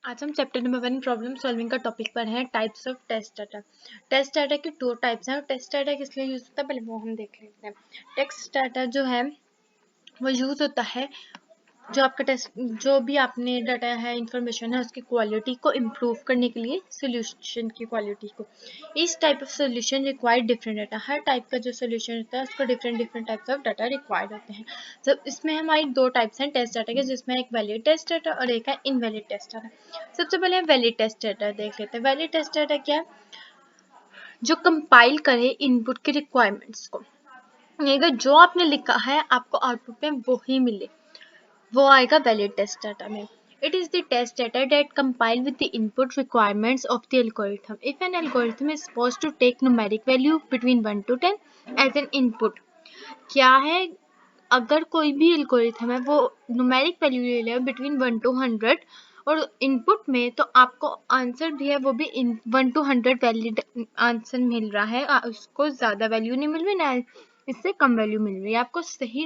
आज हम chapter number 1 problem solving का टॉपिक पर हैं types of test data. Test data के दो टाइप्स हैं और टेस्ट डाटा किस लिए यूज होता है पहले वो हम देख लेते हैं। टेस्ट डाटा जो है वो यूज होता है जो आपका टेस्ट जो भी आपने डाटा है इंफॉर्मेशन है उसकी क्वालिटी को इम्प्रूव करने के लिए सोल्यूशन की क्वालिटी को। इस type of solution required different data. Her type का जो सोल्यूशन होता है उसको different types of data required होते हैं। तो इसमें हमारी दो टाइप्स हैं टेस्ट डाटा के, जिसमें एक वैलिड टेस्ट डाटा और एक है इनवैलिड टेस्ट डाटा। सबसे पहले हम वैलिड टेस्ट डाटा देख लेते हैं। वैलिड टेस्ट डाटा क्या है? जो कंपाइल करे इनपुट के रिक्वायरमेंट्स को। अगर जो आपने लिखा है आपको आउटपुट में वो ही मिले, वो आएगा वैलिड टेस्ट डाटा में। It is the test data that compile with the input requirements of the algorithm. If an algorithm is supposed to take numeric value between 1 to 10 as an input, क्या है अगर कोई भी algorithm है वो numeric value ले ले between 1 to 100 और इनपुट में, तो आपको आंसर भी है वो भी 1 to 100 वैलिड आंसर मिल रहा है। उसको ज़्यादा वैल्यू नहीं मिल रही ना इससे कम वैल्यू मिल रही है, आपको सही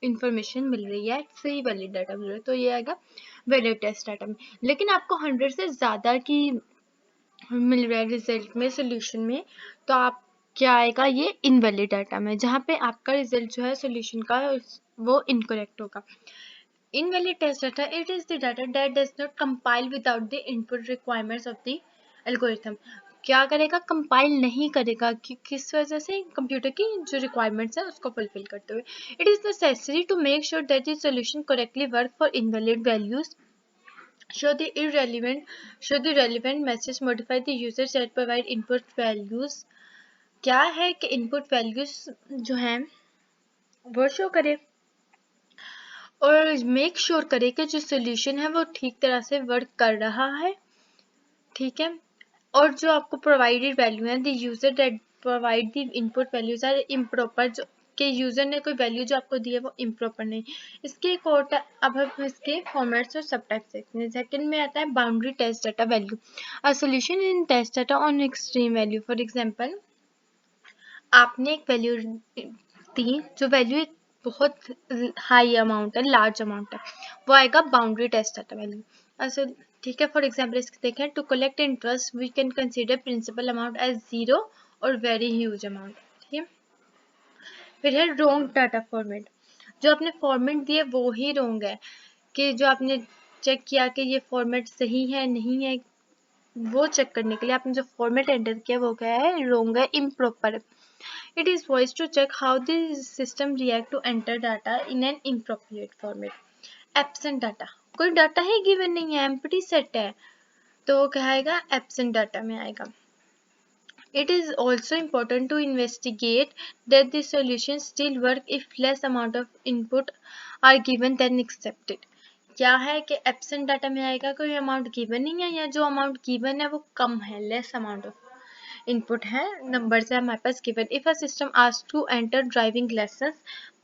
इंफॉर्मेशन मिल रही है, सही वैलिड डाटा मिल रहा है, तो ये आएगा वैलिड टेस्ट डाटा में। लेकिन आपको 100 से ज़्यादा की मिल रहा है रिजल्ट में सोल्यूशन में, तो आप क्या आएगा ये इनवैलिड डाटा में, जहाँ पे आपका रिजल्ट जो है सोल्यूशन का वो इनकरेक्ट होगा। Invalid test data, it is the data that does not compile without the input requirements of the algorithm. क्या करेगा? कंपाइल नहीं करेगा कि किस वजह से? कंप्यूटर की जो रिक्वायरमेंट्स है उसको फुलफिल करते हुए। It is necessary to make sure that the solution correctly work for invalid values, show the relevant message, modify the users that provide input values। क्या है कि इनपुट वैल्यूज जो हैं वो शो करे और मेक श्योर करे कि जो सोल्यूशन है वो ठीक तरह से वर्क कर रहा है, ठीक है। और जो आपको प्रोवाइडेड वैल्यू है, the user that provide the input values are improper, जो कि यूजर ने कोई वैल्यू जो आपको दी है वो इम्प्रॉपर नहीं। इसके एक और अब हम इसके फॉर्मेट्स और सब टाइप्स देखते हैं। सेकंड में आता है boundary test data value, a solution in test data on extreme value. For example आपने एक वैल्यू दी जो वैल्यू एक बहुत हाई अमाउंट है, लार्ज अमाउंट है, वो आएगा बाउंड्री टेस्ट डाटा वैल्यू। अच्छा ठीक है, फॉर एग्जांपल इसके देखें, to collect interest we can consider principal amount as 0 और वेरी ह्यूज अमाउंट, ठीक है। फिर है रॉन्ग डाटा फॉर्मेट, जो आपने फॉर्मेट दिया वो ही रॉन्ग है, कि जो आपने चेक किया कि ये फॉर्मेट सही है नहीं है, वो चेक करने के लिए आपने जो फॉर्मेट एंटर किया वो क्या है? रॉन्ग है, इम्प्रॉपर है। It is wise to check how the system react to enter data in an inappropriate format. Absent data, कोई डाटा ही गिवन नहीं है, एम्प्टी सेट है, तो क्या आएगा? एब्सेंट डाटा में आएगा। It is also important to investigate that the solution still work if less amount of input are given than accepted. क्या है कि एब्सेंट डाटा में आएगा कोई अमाउंट गिवन नहीं है, या जो अमाउंट गिवन है वो कम है, लेस अमाउंट ऑफ इनपुट है, नंबर्स है हमारे पास given. If a system ask to enter driving lessons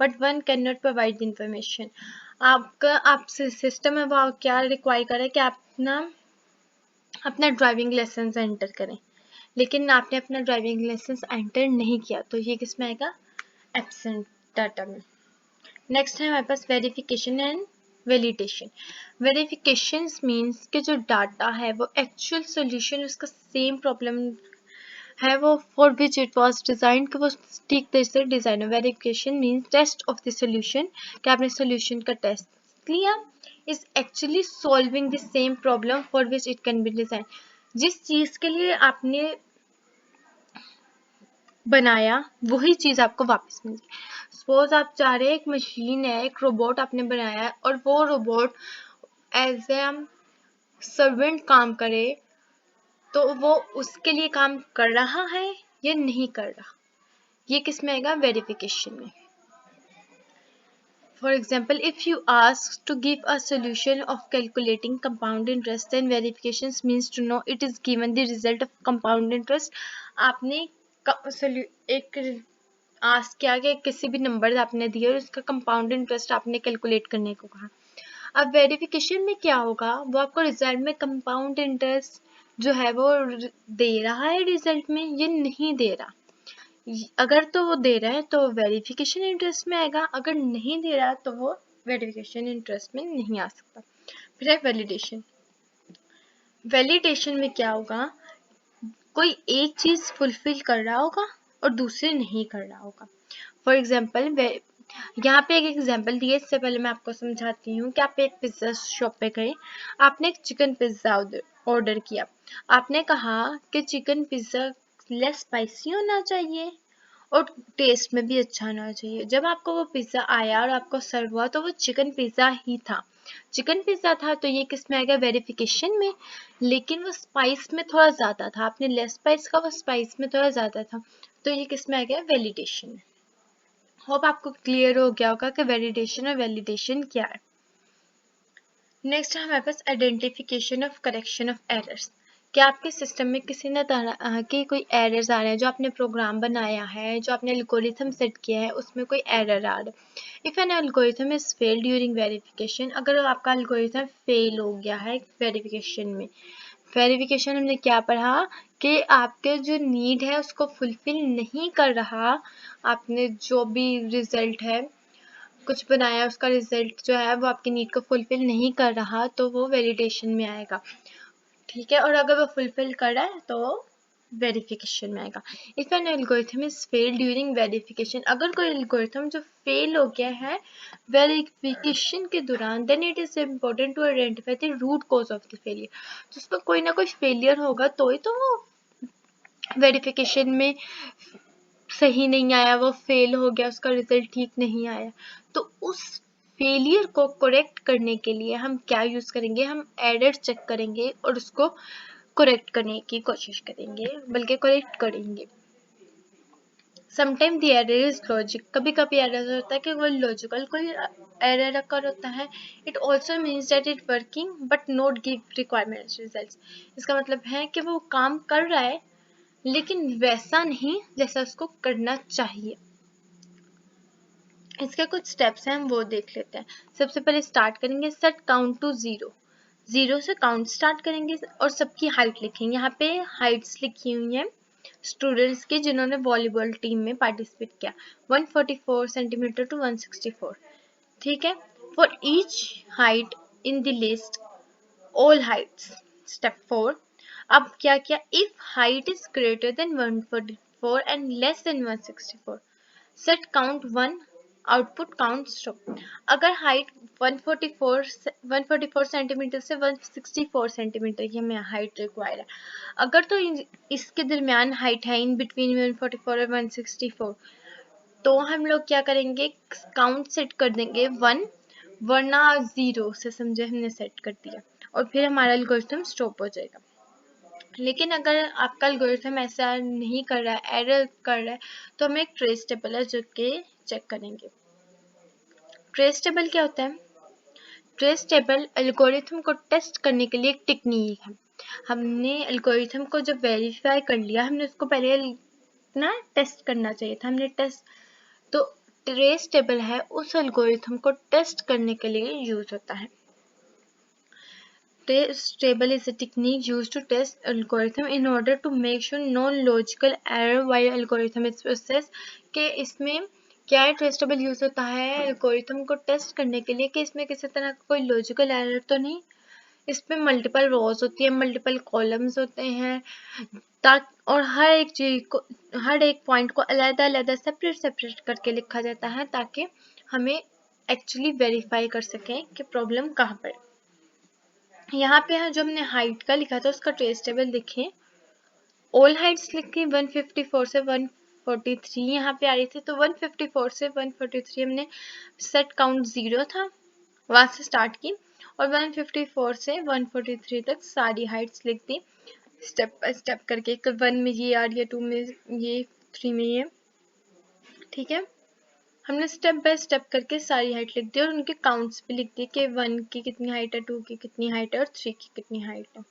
but one can not provide the information, आप सिस्टम है वो क्या रिक्वायर करे कि आप ना अपना ड्राइविंग लाइसेंस एंटर करें, लेकिन आपने अपना ड्राइविंग लाइसेंस एंटर नहीं किया, तो ये किस में आएगा? एब्सेंट डाटा में। नेक्स्ट है हमारे पास verification and validation. Verification means कि जो डाटा है वो एक्चुअल सोल्यूशन उसका सेम प्रॉब्लम है वो for which it was design, कि वो ठीक तरह से डिजाइन है। Verification means test of the solution, कि आपने सोल्यूशन का टेस्ट लिया, is actually solving the same problem for which it can be design. जिस चीज के लिए आपने बनाया वही चीज आपको वापस मिल जाए। सपोज आप चाह रहे हैं एक मशीन है, एक रोबोट आपने बनाया है और वो रोबोट एज ए सर्वेंट काम करे, तो वो उसके लिए काम कर रहा है या नहीं कर रहा, ये किस में आएगा? वेरिफिकेशन में। For example, if you ask to give a solution of calculating compound interest, then verifications means to know it is given the result of compound interest। आपने एक आस्क किया कि किसी भी नंबर आपने दिए और उसका कंपाउंड इंटरेस्ट आपने कैलकुलेट करने को कहा। अब वेरिफिकेशन में क्या होगा? वो आपको रिजल्ट में कंपाउंड इंटरेस्ट जो है वो दे रहा है रिजल्ट में, ये नहीं दे रहा। अगर तो वो दे रहा है तो वेरिफिकेशन इंटरेस्ट में आएगा, अगर नहीं दे रहा तो वो वेरिफिकेशन इंटरेस्ट में नहीं आ सकता। फिर है वैलिडेशन। वैलिडेशन में क्या होगा, कोई एक चीज फुलफिल कर रहा होगा और दूसरी नहीं कर रहा होगा। फॉर एग्जाम्पल, यहाँ पे एक एग्जाम्पल दिए, इससे पहले मैं आपको समझाती हूँ कि आप एक पिज्जा शॉप पे गए, आपने एक चिकन पिज्जा ऑर्डर किया, आपने कहा कि चिकन पिज्जा लेस स्पाइसी होना चाहिए और टेस्ट में भी अच्छा होना चाहिए। जब आपको वो पिज्जा आया और आपको सर्व हुआ तो वो चिकन पिज्जा ही था, चिकन पिज्जा था, तो ये किस में आ गया, वेरिफिकेशन में। लेकिन वो स्पाइस में थोड़ा ज्यादा था, आपने लेस स्पाइस का, वो स्पाइस में थोड़ा ज्यादा था, तो ये किस में आ गया, वैलिडेशन में। होप आपको क्लियर हो गया होगा कि वैलिडेशन और वैलिडेशन क्या है। नेक्स्ट है हमारे पास identification of correction of errors. क्या आपके सिस्टम में किसी ने तरह के कोई एरर्स आ रहे हैं, जो आपने प्रोग्राम बनाया है, जो आपने एल्गोरिथम सेट किया है, उसमें कोई एरर आ रहा है। If an algorithm is fail during verification, अगर आपका एल्गोरिथम फेल हो गया है वेरिफिकेशन में, वेरिफिकेशन हमने क्या पढ़ा कि आपके जो नीड है उसको फुलफिल नहीं कर रहा, आपने जो भी रिजल्ट है कुछ बनाया, उसका रिजल्ट जो है वो आपकी नीड को फुलफिल नहीं कर रहा, तो वो वैलिडेशन में आएगा, ठीक है। और अगर वो फुलफिल कर रहा है तो वेरिफिकेशन में आएगा। If an algorithm is fail during verification, अगर कोई एल्गोरिथम जो फेल हो गया है वेरिफिकेशन के दौरान, then it is important to identify the root cause of the failure, तो उसमें कोई ना कोई फेलियर होगा तो ही तो वो वेरिफिकेशन में सही नहीं आया, वो फेल हो गया, उसका रिजल्ट ठीक नहीं आया। तो उस फेलियर को करेक्ट करने के लिए हम क्या यूज करेंगे, हम एरर चेक करेंगे और उसको करेक्ट करने की कोशिश करेंगे, बल्कि करेक्ट करेंगे। Sometime the error is logic, कभी कभी एरर होता है कि वो लॉजिकल कोई एरर अकर होता है। It also means that it working but not give requirements results, इसका मतलब है कि वो काम कर रहा है लेकिन वैसा नहीं जैसा उसको करना चाहिए। इसके कुछ स्टेप्स हैं, हम वो देख लेते हैं। सबसे पहले स्टार्ट करेंगे, सेट काउंट टू 0, 0 से काउंट स्टार्ट करेंगे और सबकी हाइट लिखेंगे। यहाँ पे हाइट्स लिखी हुई हैं स्टूडेंट्स की जिन्होंने वॉलीबॉल टीम में पार्टिसिपेट किया, 144 सेंटीमीटर टू 164, ठीक है। For each height in the list all Heights. Step 4, अब क्या किया, if height is greater than 144 and less than 164, set count 1, output count stop. अगर हाइट 144 सेंटीमीटर से 164 सेंटीमीटर की हमें हाइट रिक्वायर है, अगर तो इसके दरमियान हाइट है इन बिटवीन 144 और 164, तो हम लोग क्या करेंगे, काउंट सेट कर देंगे 1, वरना 0 से समझे हमने सेट कर दिया और फिर हमारा एल्गोरिथम स्टॉप हो जाएगा। लेकिन अगर आपका एल्गोरिथम ऐसा नहीं कर रहा है, एरर कर रहा है, तो हम एक ट्रेस टेबल है जो कि चेक करेंगे। ट्रेस टेबल क्या होता है, ट्रेस टेबल एल्गोरिथम को टेस्ट करने के लिए एक टेक्निक है। हमने एल्गोरिथम को जब वेरीफाई कर लिया, हमने उसको पहले ना टेस्ट करना चाहिए था, हमने टेस्ट, तो ट्रेस टेबल है उस एल्गोरिथम को टेस्ट करने के लिए यूज होता है। Trace table is a technique used to test algorithm in order to make sure no logical error while algorithm is processed। के इसमें क्या है, ट्रेस टेबल यूज होता है एल्गोरिथम को टेस्ट करने के लिए कि इसमें किसी तरह का कोई लॉजिकल एरर तो नहीं, इसमें मल्टीपल रोज होती है, मल्टीपल कॉलम्स होते हैं, और हर एक चीज को, हर एक पॉइंट को अलग अलग सेपरेट करके लिखा जाता है ताकि हमें एक्चुअली वेरीफाई कर सकें कि प्रॉब्लम कहाँ पर। यहाँ पे जो हमने हाइट का लिखा था उसका ट्रेस टेबल देखें, ऑल हाइट्स लिखी 154 से 143 यहाँ पे आ रही थी, तो 154 से 143 हमने सेट काउंट 0 था, वहां से स्टार्ट की और 154 से 143 तक सारी हाइट्स लिख दी स्टेप बाय स्टेप करके, 1 में ये आ रही है, 2 में ये, 3 में ये, ठीक है। हमने स्टेप बाय स्टेप करके सारी हाइट लिख दी और उनके काउंट्स भी लिख दिए कि 1 की कितनी हाइट है, 2 की कितनी हाइट है और 3 की कितनी हाइट है।